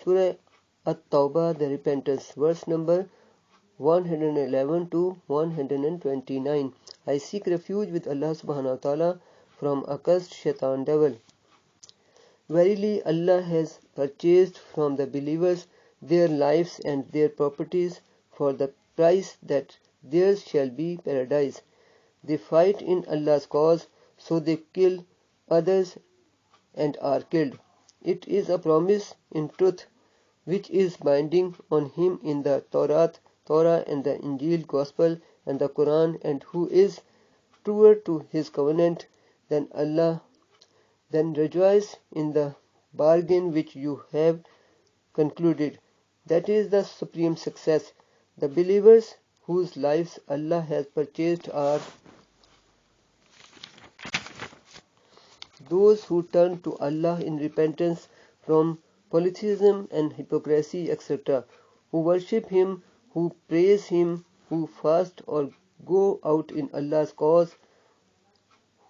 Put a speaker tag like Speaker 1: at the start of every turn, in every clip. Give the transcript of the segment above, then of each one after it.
Speaker 1: Surah At-Tawbah, the repentance, verse number 111 to 129. I seek refuge with Allah subhanahu wa ta'ala from accursed shaitan devil. Verily Allah has purchased from the believers their lives and their properties for the price that theirs shall be paradise. They fight in Allah's cause, so they kill others and are killed. It is a promise in truth which is binding on him in the Torah and the Injil Gospel and the Quran, and who is truer to his covenant than Allah. Then rejoice in the bargain which you have concluded. That is the supreme success. The believers whose lives Allah has purchased are those who turn to Allah in repentance from polytheism and hypocrisy, etc., who worship Him, who praise Him, who fast or go out in Allah's cause,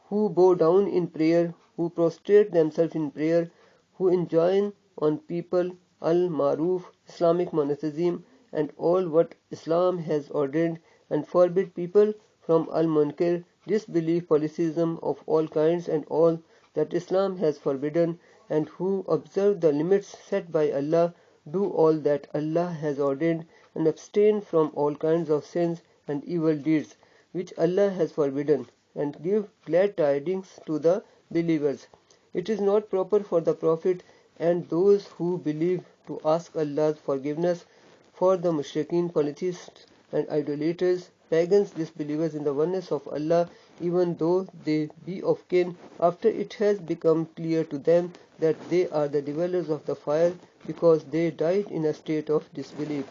Speaker 1: who bow down in prayer, who prostrate themselves in prayer, who enjoin on people al-Maruf, Islamic monotheism, and all what Islam has ordained, and forbid people from al-Munkar, disbelief, polytheism of all kinds, and all that Islam has forbidden, and who observe the limits set by Allah, do all that Allah has ordained, and abstain from all kinds of sins and evil deeds which Allah has forbidden, and give glad tidings to the believers. It is not proper for the Prophet and those who believe to ask Allah's forgiveness for the mushrikeen, polytheists and idolaters, pagans, disbelievers in the oneness of Allah, even though they be of kin, after it has become clear to them that they are the dwellers of the fire, because they died in a state of disbelief.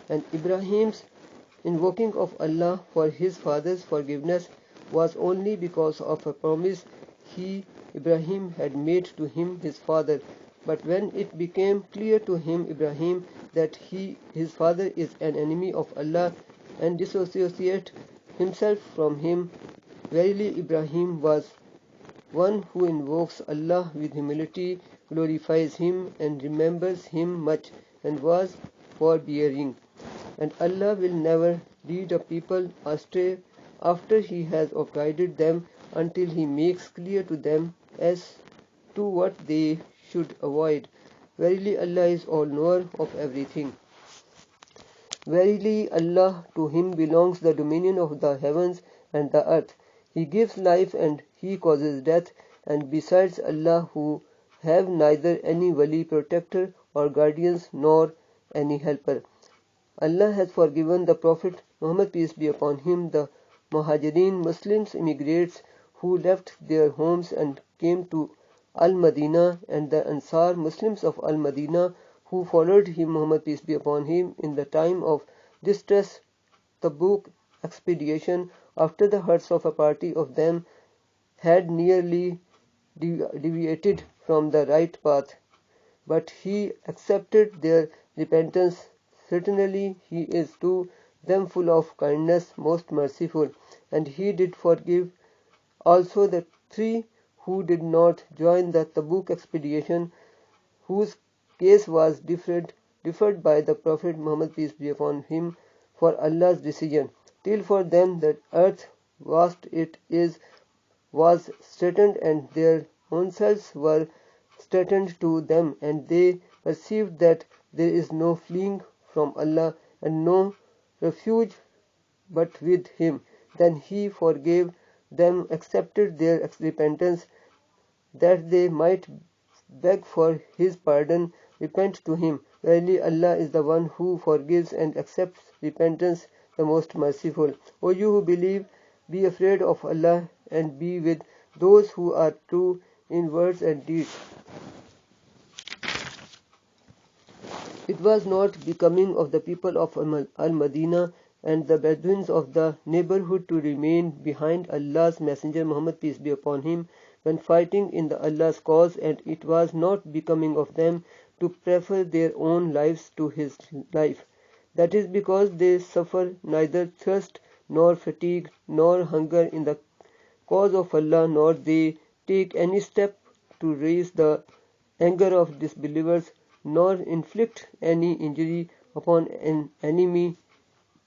Speaker 1: And Ibrahim's invoking of Allah for his father's forgiveness was only because of a promise Ibrahim had made to him, his father. But when it became clear to him, Ibrahim, that his father is an enemy of Allah and dissociate himself from him, verily Ibrahim was one who invokes Allah with humility, glorifies Him and remembers Him much, and was forbearing. And Allah will never lead a people astray after He has guided them, until He makes clear to them as to what they should avoid. Verily Allah is all-knower of everything. Verily Allah, to Him belongs the dominion of the heavens and the earth. He gives life and He causes death, and besides Allah who have neither any wali, protector or guardians, nor any helper. Allah has forgiven the Prophet Muhammad, peace be upon him, the Muhajirin, Muslims, immigrants who left their homes and came to Al-Madinah, and the Ansar, Muslims of Al-Madinah, who followed him, Muhammad, peace be upon him, in the time of distress, Tabuk expedition, after the hearts of a party of them had nearly deviated from the right path. But He accepted their repentance. Certainly He is to them full of kindness, most merciful. And He did forgive also the three who did not join the Tabuk expedition, whose case was deferred by the Prophet Muhammad, peace be upon him, for Allah's decision, till for them the earth vast it is was straitened, and their own selves were straitened to them, and they perceived that there is no fleeing from Allah and no refuge but with Him. Then He forgave them, accepted their repentance, that they might beg for His pardon, repent to Him. Verily Allah is the one who forgives and accepts repentance, the most merciful. O you who believe, be afraid of Allah and be with those who are true in words and deeds. It was not becoming of the people of Al-Madinah and the Bedouins of the neighborhood to remain behind Allah's Messenger Muhammad, peace be upon him, when fighting in Allah's cause, and it was not becoming of them to prefer their own lives to his life. That is because they suffer neither thirst nor fatigue nor hunger in the cause of Allah, nor they take any step to raise the anger of disbelievers, nor inflict any injury upon an enemy,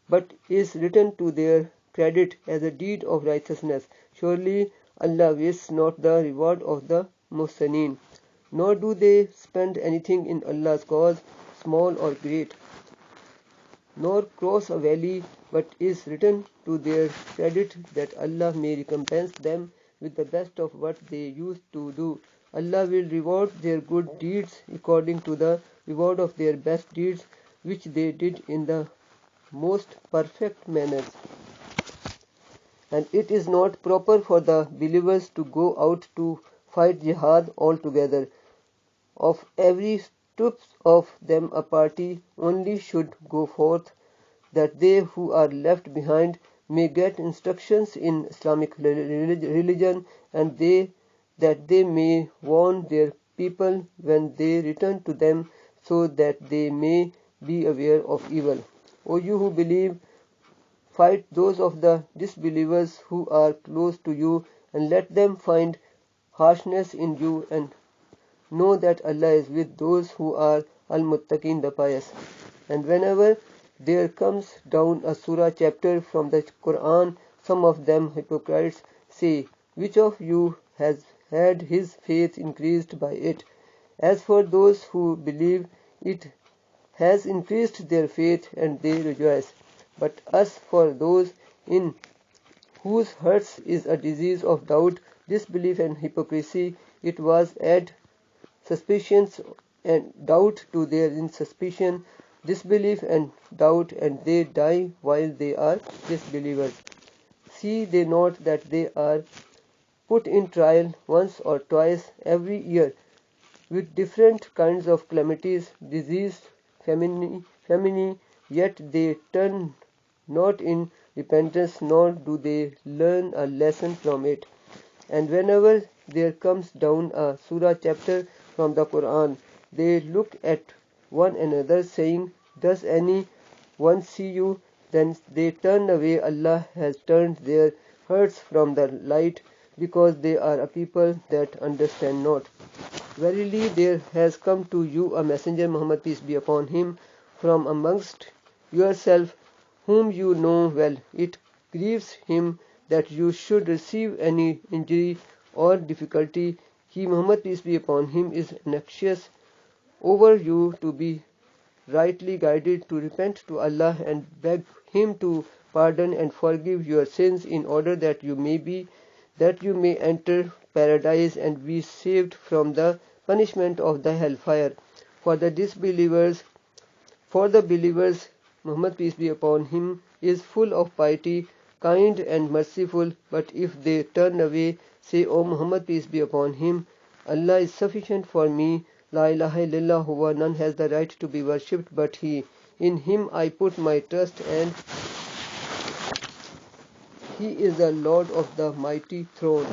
Speaker 1: but is written to their credit as a deed of righteousness. Surely Allah wastes not the reward of the Muhsinin, nor do they spend anything in Allah's cause, small or great, nor cross a valley, but is written to their credit that Allah may recompense them with the best of what they used to do. Allah will reward their good deeds according to the reward of their best deeds, which they did in the most perfect manners. And it is not proper for the believers to go out to fight jihad altogether. Of every troops of them a party only should go forth, that they who are left behind may get instructions in Islamic religion, and that they may warn their people when they return to them, so that they may be aware of evil. O you who believe, fight those of the disbelievers who are close to you, and let them find harshness in you, and know that Allah is with those who are al-muttaqin, the pious. And whenever there comes down a surah chapter from the Quran, some of them hypocrites say, which of you has had his faith increased by it? As for those who believe, it has increased their faith, and they rejoice. But as for those in whose hearts is a disease of doubt, disbelief and hypocrisy, it was add suspicions and doubt to their suspicion, disbelief and doubt, and they die while they are disbelievers. See they not that they are put in trial once or twice every year with different kinds of calamities, disease, famine, yet they turn not in repentance, nor do they learn a lesson from it. And whenever there comes down a surah chapter from the Quran, they look at one another saying, does any one see you? Then they turn away. Allah has turned their hearts from the light, because they are a people that understand not. Verily there has come to you a messenger, Muhammad peace be upon him, from amongst yourself, whom you know well. It grieves him that you should receive any injury or difficulty. He, Muhammad peace be upon him, is anxious over you to be rightly guided, to repent to Allah and beg him to pardon and forgive your sins, in order that you may enter paradise and be saved from the punishment of the hellfire. For the believers, Muhammad peace be upon him, is full of piety, kind and merciful. But if they turn away, say, O Muhammad peace be upon him, Allah is sufficient for me. La ilaha illallah huwa, none has the right to be worshipped but He. In Him I put my trust, and He is the Lord of the mighty throne.